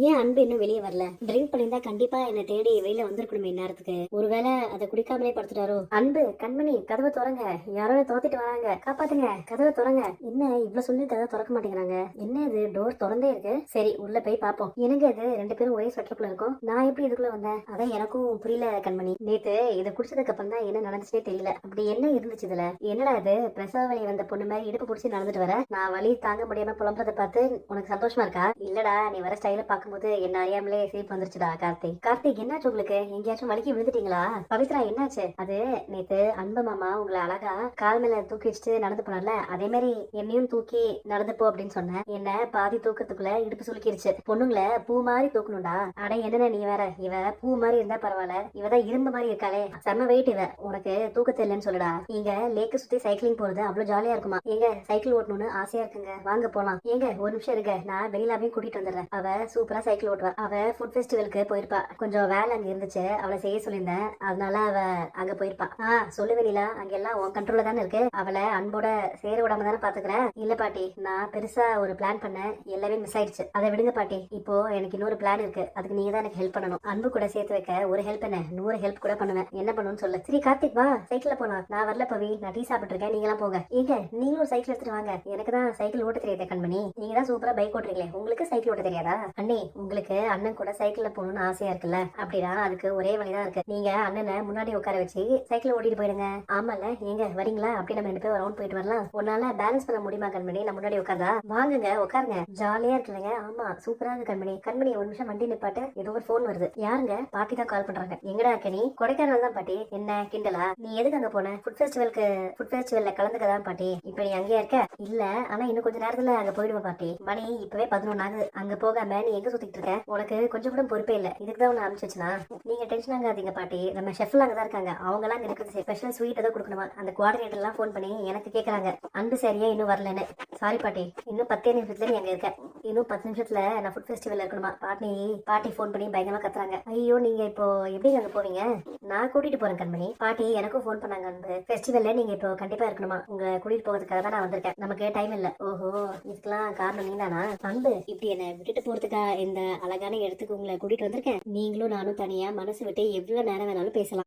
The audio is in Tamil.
ஏன் அன்பு இன்னும் வெளியே வரல? ட்ரிங்க் பண்ணிருந்தா கண்டிப்பா என்ன தேடி வெளியில வந்திருக்கணுமே இந்நேரத்துக்கு. ஒருவேளை அதை குடிக்காமலே படுத்துட்டாரோ? அன்பு, கண்மணி, கதவை திறங்க. யாரோ தோத்திட்டு வராங்க, காப்பாத்துங்க, கதவை திறங்க. என்ன இவ்வளவு சொல்லி கதவை திறக்க மாட்டேங்கிறாங்க? என்ன இது, டோர் திறந்தே இருக்கு. சரி, உள்ள போய் பாப்போம். எனக்கு இது ரெண்டு பேரும் ஒரே ஸ்வெட்டருக்குள்ள இருக்கும். நான் எப்படி இதுக்குள்ள வந்தேன்? அதான் எனக்கும் புரியல கண்மணி. நேத்து இதை குடிச்சதுக்கு அப்புறம் தான் என்ன நடந்துச்சே தெரியல. அப்படி என்ன இருந்துச்சு இதுல? என்னடா இது, பிரசவ வலி வந்த பொண்ணு மாதிரி இடுப்பு பிடிச்சி நடந்துட்டு வர? நான் வலி தாங்க முடியாம புலம்புறதை பார்த்து உனக்கு சந்தோஷமா இருக்கா? இல்லடா, நீ வர ஸ்டைல பார்க்கும்போது என்ன அறியாமலே சிரிப்பு வந்துருச்சுடா. கார்த்திக் என்னாச்சு உங்களுக்கு? எங்கேயாச்சும் வலிக்கு விழுந்துட்டீங்களா? பவித்ரா என்னாச்சு? அது நேத்து அன்பு மாமா உங்களை அழகா கால் மேல தூக்கி வச்சுட்டு நடந்து போனார்ல, அதே மாதிரி என்னையும் தூக்கி நடந்து போ அப்படின்னு சொன்னேன். என்ன பாதி தூக்கத்துக்குள்ள இடுப்பு சுலுக்கிருச்சு. பொண்ணுங்களை பூ மாதிரி தூக்கணும்டா. அட என்னென்ன நீ வேற, இவ பூ மாதிரி இருந்தா பரவாயில்ல, இவதான் இரும்பு மாதிரி இருக்காளே, செம்ம வெயிட் இவ. உனக்கு தூக்கத்தை இல்லைன்னு சொல்லுடா. இங்க லேக்கு சுத்தி சைக்கிளிங் போறது அவ்வளவு ஜாலியா இருக்குமா? எங்க சைக்கிள் ஓட்டணும்னு ஆசையா இருக்குங்க, வாங்க போலாம். எங்க ஒரு நிமிஷம் இருக்க, நான் வெளியிலாவையும் கூட்டிட்டு வந்துடுறேன். அவ சூப்பரா சைக்கிள் ஓட்டுவா. அவ ஃபுட் ஃபெஸ்டிவலுக்கு போயிருப்பா. கொஞ்சம் வேலை அங்க இருந்துச்சு, அவளை செய்ய சொல்லியிருந்தேன். அதனால அவ அங்க போயிருப்பா. சொல்லு வெளியில, அங்க எல்லாம் உன் கண்ட்ரோல்ல தானே இருக்கு. அவளை அன்போட சேர விடாம தானே பாத்துக்கிறேன். இல்ல பாட்டி, நான் பெருசா ஒரு பிளான் பண்ணேன், எல்லாமே மிஸ் ஆயிடுச்சு. அதை விடுங்க பாட்டி. இப்போ எனக்கு இன்னொரு பிளான் இருக்கு, அதுக்கு நீங்க தான் எனக்கு ஹெல்ப் பண்ணணும். அன்பு கூட சேர்த்து வைக்க ஒரு ஹெல்ப் என்ன, 100 ஹெல்ப் கூட பண்ணுவேன். என்ன பண்ணணும்னு சொல்லு. சரி கார்த்திக், வா சைக்கிள்ல போலாம். நான் வரல பவி, நான் டீ சாப்பிட்டு இருக்கேன், நீங்க எல்லாம் போங்க. எங்க நீங்களும் ஒரு சைக்கிள் எடுத்துட்டு வாங்க. எனக்கு தான் சைக்கிள் ஓட்ட தெரியாத கண்மணி, நீங்க தான் சூப்பரா பைக் ஓட்டுறீங்களே, உங்களுக்கு சைக்கிள் ஓட்ட தெரியாதா? அண்ணே, உங்களுக்கு அண்ணன் கூட சைக்கிள்ல போகணும்னு ஆசையா இருக்குல்ல? அப்படின்னா அதுக்கு ஒரே வழிதான் இருக்கு. நீங்க அண்ணனை முன்னாடி உட்கார வச்சு சைக்கிள் ஓட்டிட்டு போயிடுங்க. ஆமால, எங்க வரீங்களா? அப்படி நம்ம 2 பேரும் ரவுண்ட் போயிட்டு வரலாம். உன்னால பேலன்ஸ் பண்ண முடியுமா கண்மணி? நான் முன்னாடி உட்கார்ந்தா? வாங்குங்க, உட்காருங்க, ஜாலியா இருக்குங்க. ஆமா, சூப்பரா இருக்கு கண்மணி. கண்மணி ஒரு நிமிஷம் வண்டி நிப்பாட்டு, ஏதோ ஒரு போன் வருது. யாருங்க? பாட்டி தான் கால் பண்றாங்க. எங்கடா இருக்க நீ? கொடைக்கானல் தான் பாட்டி. என்ன கிண்டலா? நீ எதுக்கு அங்க போன? ஃபுட் ஃபெஸ்டிவல்ல கலந்துக்கதான் பாட்டி. இப்ப நீ அங்கேயா இருக்க? இல்ல, ஆனா இன்னும் கொஞ்ச நேரத்துல அங்க போயிடுவேன் பாட்டி. மணி இப்பவே 11 ஆகுது. அங்க போகாம நீ எங்க சுத்திட்டு இருக்க? உனக்கு கொஞ்சம் கூட பொறுப்பே இல்ல. இதுக்கு தான் உன்னை அனுப்பிச்சுனா? நீங்க டென்ஷன் ஆகாதீங்க பாட்டி, நம்ம ஷெஃப்ல அங்கதான் இருக்காங்க. அவங்க எல்லாம் இங்க இருக்குது. ஸ்பெஷல் ஸ்வீட் ஏதோ கொடுக்கணுமா? அந்த கோஆர்டினேட்டர் எல்லாம் போன் பண்ணி எனக்கு கேக்குறாங்க, அன்பு சரியா இன்னும் வரலன்னு. சாரி பாட்டி, இன்னும் 10 நிமிஷத்துல நீ அங்க இருக்க. இன்னும் 10 நிமிஷத்துல நான் ஃபுட் ஃபெஸ்டிவல்ல இருக்கணுமா? பாட்டி போன் பண்ணி பயங்கரமா கத்துறாங்க. ஐயோ, நீங்க இப்போ எப்படி அங்க போவீங்க? நான் கூட்டிட்டு போறேன் கண்மணி. பாட்டி எனக்கும் போன் பண்ணாங்க. அன்பு ஃபெஸ்டிவல்ல நீங்க இப்போ கண்டிப்பா இருக்கணுமா? உங்க கூட்டிட்டு போகிறதுக்காக தான் நான் வந்திருக்கேன். நமக்கு டைம் இல்ல. ஓஹோ, இதுக்கெல்லாம் காரணம் நீதானா? அன்பு, இப்படி என்ன விட்டுட்டு போறதுக்கா இந்த அழகான இடத்துக்கு உங்களை கூட்டிட்டு வந்திருக்கேன். நீங்களும் நானும் தனியா மனசு விட்டு எவ்வளவு நேரம் வேணாலும் பேசலாம்.